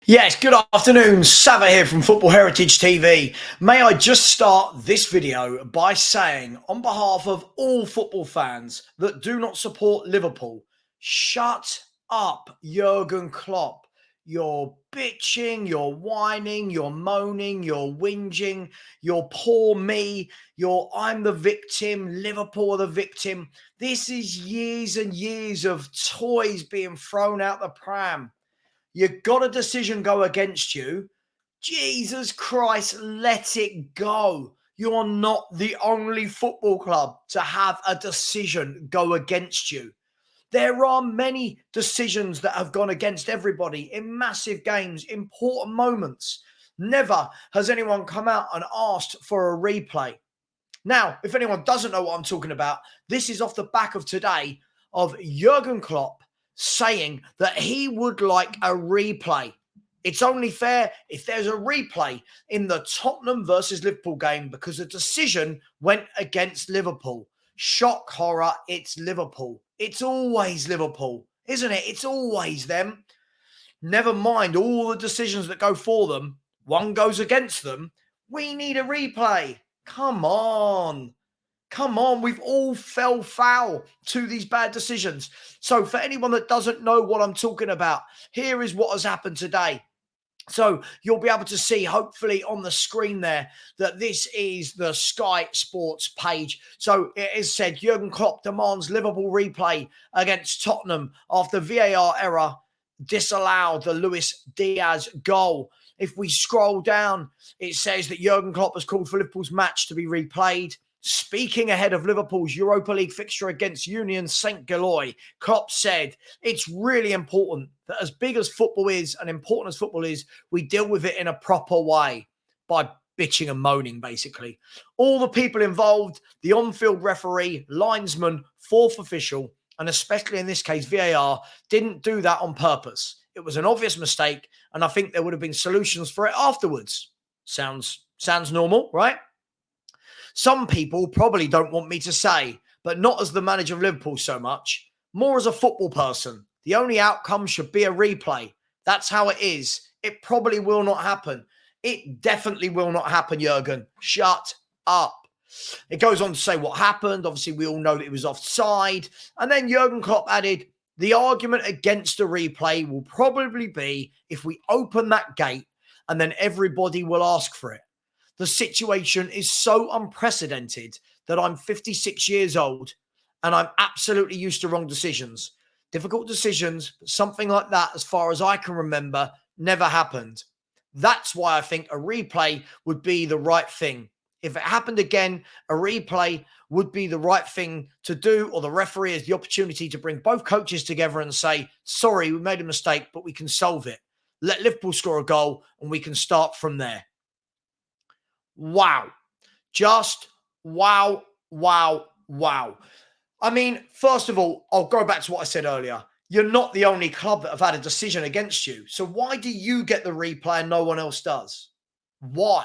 Yes, good afternoon. Sava here from Football Heritage TV. May I just start this video by saying, on behalf of all football fans that do not support Liverpool, shut up, Jurgen Klopp. You're bitching, you're whining, you're moaning, you're whinging, you're poor me, you're I'm the victim, Liverpool are the victim. This is years and years of toys being thrown out the pram. You got a decision go against you. Jesus Christ, let it go. You're not the only football club to have a decision go against you. There are many decisions that have gone against everybody in massive games, important moments. Never has anyone come out and asked for a replay. Now, if anyone doesn't know what I'm talking about, this is off the back of today of Jurgen Klopp saying that he would like a replay. It's only fair if there's a replay in the Tottenham versus Liverpool game because the decision went against Liverpool. Shock horror, it's Liverpool. It's always Liverpool, isn't it? It's always them. Never mind all the decisions that go for them. One goes against them. We need a replay. Come on. Come on, we've all fell foul to these bad decisions. So for anyone that doesn't know what I'm talking about, here is what has happened today. So you'll be able to see, hopefully, on the screen there, that this is the Sky Sports page. So it is said, Jurgen Klopp demands Liverpool replay against Tottenham after VAR error disallowed the Luis Diaz goal. If we scroll down, it says that Jurgen Klopp has called for Liverpool's match to be replayed. Speaking ahead of Liverpool's Europa League fixture against Union Saint-Gilloise, Klopp said, it's really important that as big as football is and important as football is, we deal with it in a proper way by bitching and moaning, basically. All the people involved, the on-field referee, linesman, fourth official, and especially in this case, VAR, didn't do that on purpose. It was an obvious mistake, and I think there would have been solutions for it afterwards. Sounds normal, right? Some people probably don't want me to say, but not as the manager of Liverpool so much, more as a football person. The only outcome should be a replay. That's how it is. It probably will not happen. It definitely will not happen, Jurgen. Shut up. It goes on to say what happened. Obviously, we all know that it was offside. And then Jurgen Klopp added, the argument against a replay will probably be if we open that gate and then everybody will ask for it. The situation is so unprecedented that I'm 56 years old and I'm absolutely used to wrong decisions. Difficult decisions, but something like that, as far as I can remember, never happened. That's why I think a replay would be the right thing. If it happened again, a replay would be the right thing to do, or the referee has the opportunity to bring both coaches together and say, sorry, we made a mistake, but we can solve it. Let Liverpool score a goal and we can start from there. Wow. Just wow, wow, wow. I mean, first of all, I'll go back to what I said earlier. You're not the only club that have had a decision against you. So why do you get the replay and no one else does? Why?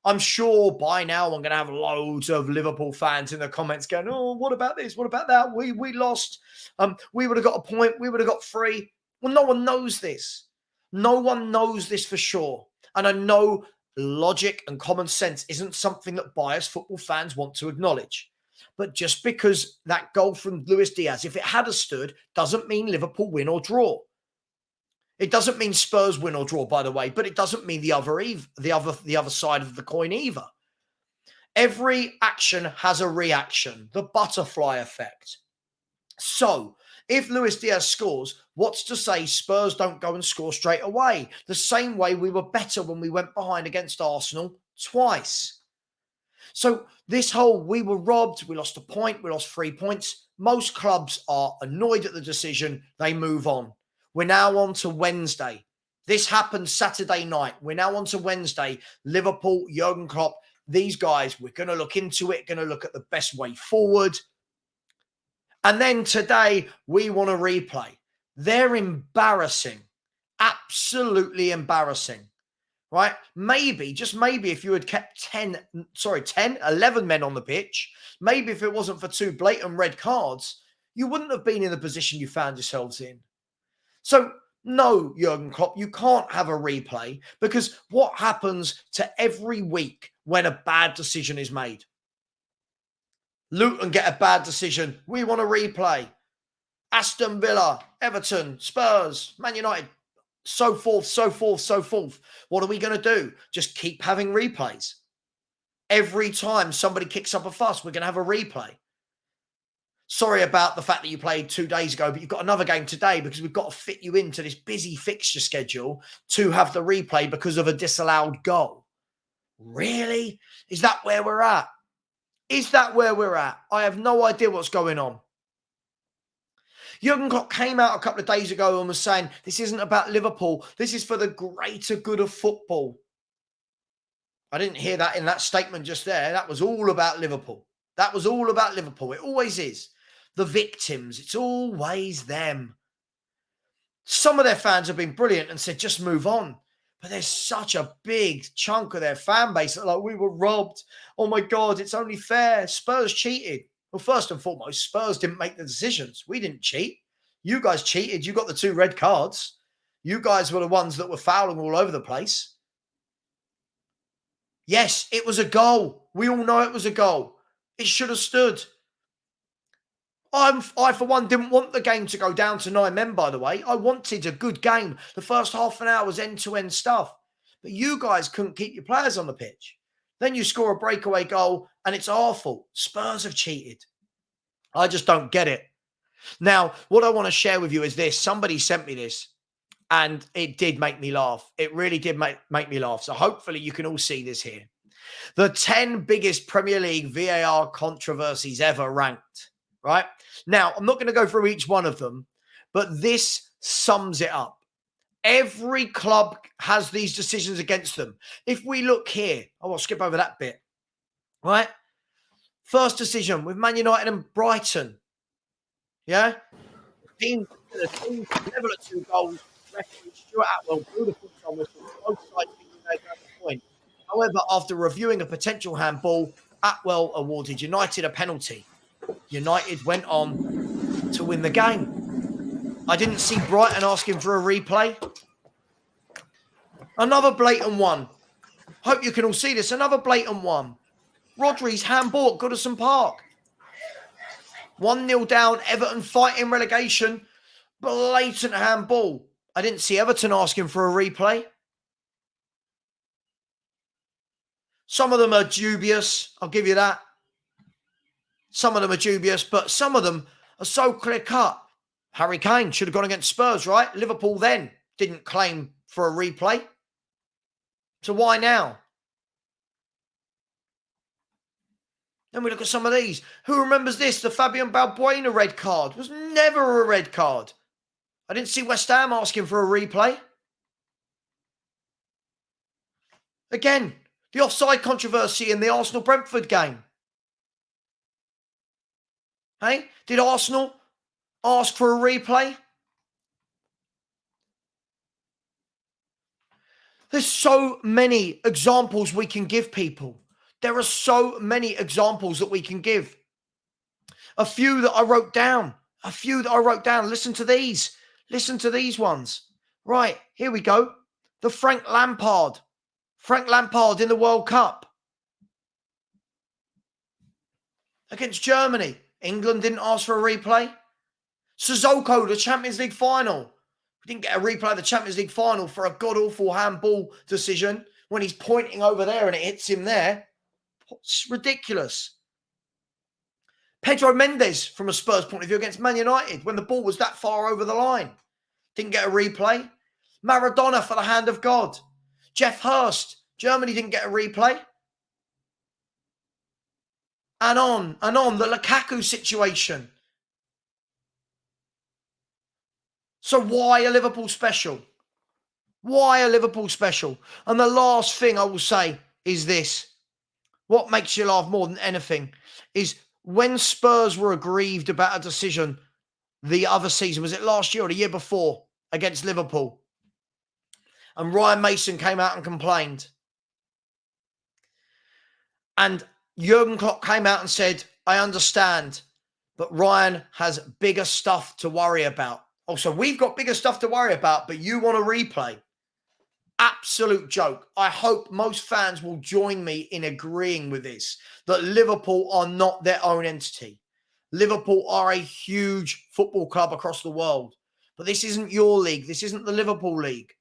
I'm sure by now I'm going to have loads of Liverpool fans in the comments going, oh, what about this? What about that? We lost. We would have got a point. We would have got 3. Well, no one knows this. No one knows this for sure. And I know logic and common sense isn't something that biased football fans want to acknowledge. But just because that goal from Luis Diaz, if it had stood, doesn't mean Liverpool win or draw. It doesn't mean Spurs win or draw, by the way, but it doesn't mean the other side of the coin either. Every action has a reaction, the butterfly effect. So, if Luis Diaz scores, what's to say Spurs don't go and score straight away? The same way we were better when we went behind against Arsenal twice. So this whole, we were robbed, we lost a point, we lost 3 points. Most clubs are annoyed at the decision. They move on. We're now on to Wednesday. This happened Saturday night. We're now on to Wednesday. Liverpool, Jurgen Klopp, these guys, we're going to look into it, going to look at the best way forward. And then today, we want a replay. They're embarrassing. Absolutely embarrassing. Right? Maybe, just maybe, if you had kept 11 men on the pitch, maybe if it wasn't for 2 blatant red cards, you wouldn't have been in the position you found yourselves in. So No, Jurgen Klopp, you can't have a replay, because what happens to every week when a bad decision is made? Luton get a bad decision. We want a replay. Aston Villa, Everton, Spurs, Man United, so forth, so forth, so forth. What are we going to do? Just keep having replays. Every time somebody kicks up a fuss, we're going to have a replay. Sorry about the fact that you played 2 days ago, but you've got another game today, because we've got to fit you into this busy fixture schedule to have the replay because of a disallowed goal. Really? Is that where we're at? Is that where we're at? I have no idea what's going on. Jurgen Klopp came out a couple of days ago and was saying, this isn't about Liverpool. This is for the greater good of football. I didn't hear that in that statement just there. That was all about Liverpool. That was all about Liverpool. It always is. The victims. It's always them. Some of their fans have been brilliant and said, just move on. But there's such a big chunk of their fan base that, like, we were robbed. Oh my God, it's only fair. Spurs cheated. Well, first and foremost, Spurs didn't make the decisions. We didn't cheat. You guys cheated. You got the 2 red cards. You guys were the ones that were fouling all over the place. Yes, it was a goal. We all know it was a goal. It should have stood. I, for one, didn't want the game to go down to 9 men, by the way. I wanted a good game. The first half an hour was end-to-end stuff. But you guys couldn't keep your players on the pitch. Then you score a breakaway goal, and it's our fault. Spurs have cheated. I just don't get it. Now, what I want to share with you is this. Somebody sent me this, and it did make me laugh. It really did make me laugh. So hopefully you can all see this here. The 10 biggest Premier League VAR controversies ever ranked. Right? Now, I'm not going to go through each one of them, but this sums it up. Every club has these decisions against them. If we look here, I'll skip over that bit. Right? First decision with Man United and Brighton. Yeah? The team level at 2 goals. Referee Stuart Atwell blew the full-time whistle. Both sides thinking they got the point. However, after reviewing a potential handball, Atwell awarded United a penalty. United went on to win the game. I didn't see Brighton asking for a replay. Another blatant one. Hope you can all see this. Another blatant one. Rodri's handball at Goodison Park. 1-0 down. Everton fighting relegation. Blatant handball. I didn't see Everton asking for a replay. Some of them are dubious. I'll give you that. Some of them are dubious, but some of them are so clear-cut. Harry Kane should have gone against Spurs, right? Liverpool then didn't claim for a replay. So why now? Then we look at some of these. Who remembers this? The Fabian Balbuena red card was never a red card. I didn't see West Ham asking for a replay. Again, the offside controversy in the Arsenal-Brentford game. Hey, did Arsenal ask for a replay? There's so many examples we can give people. There are so many examples that we can give. A few that I wrote down. Listen to these. Listen to these ones. Right, here we go. The Frank Lampard in the World Cup. Against Germany. England didn't ask for a replay. Sissoko, the Champions League final. We didn't get a replay of the Champions League final for a god-awful handball decision when he's pointing over there and it hits him there. It's ridiculous. Pedro Mendes, from a Spurs point of view, against Man United when the ball was that far over the line. Didn't get a replay. Maradona for the hand of God. Jeff Hurst, Germany didn't get a replay. And on, the Lukaku situation. So why are Liverpool special? Why are Liverpool special? And the last thing I will say is this. What makes you laugh more than anything is when Spurs were aggrieved about a decision the other season, was it last year or the year before, against Liverpool? And Ryan Mason came out and complained. And Jurgen Klopp came out and said, I understand, but Ryan has bigger stuff to worry about. Also, we've got bigger stuff to worry about, but you want a replay. Absolute joke. I hope most fans will join me in agreeing with this, that Liverpool are not their own entity. Liverpool are a huge football club across the world, but this isn't your league. This isn't the Liverpool league.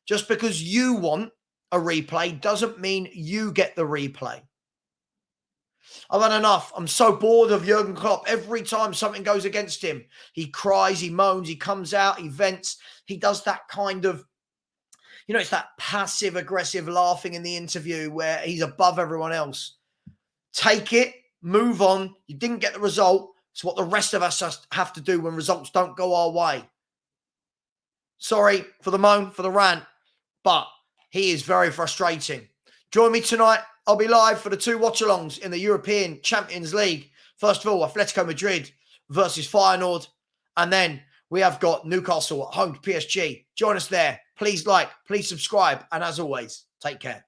Just because you want a replay doesn't mean you get the replay. I've had enough. I'm so bored of Jurgen Klopp. Every time something goes against him, he cries, he moans, he comes out, he vents. He does that kind of, it's that passive aggressive laughing in the interview where he's above everyone else. Take it, move on. You didn't get the result. It's what the rest of us have to do when results don't go our way. Sorry for the moan, for the rant, but he is very frustrating. Join me tonight. I'll be live for the 2 watch-alongs in the European Champions League. First of all, Atletico Madrid versus Feyenoord. And then we have got Newcastle at home to PSG. Join us there. Please like, please subscribe. And as always, take care.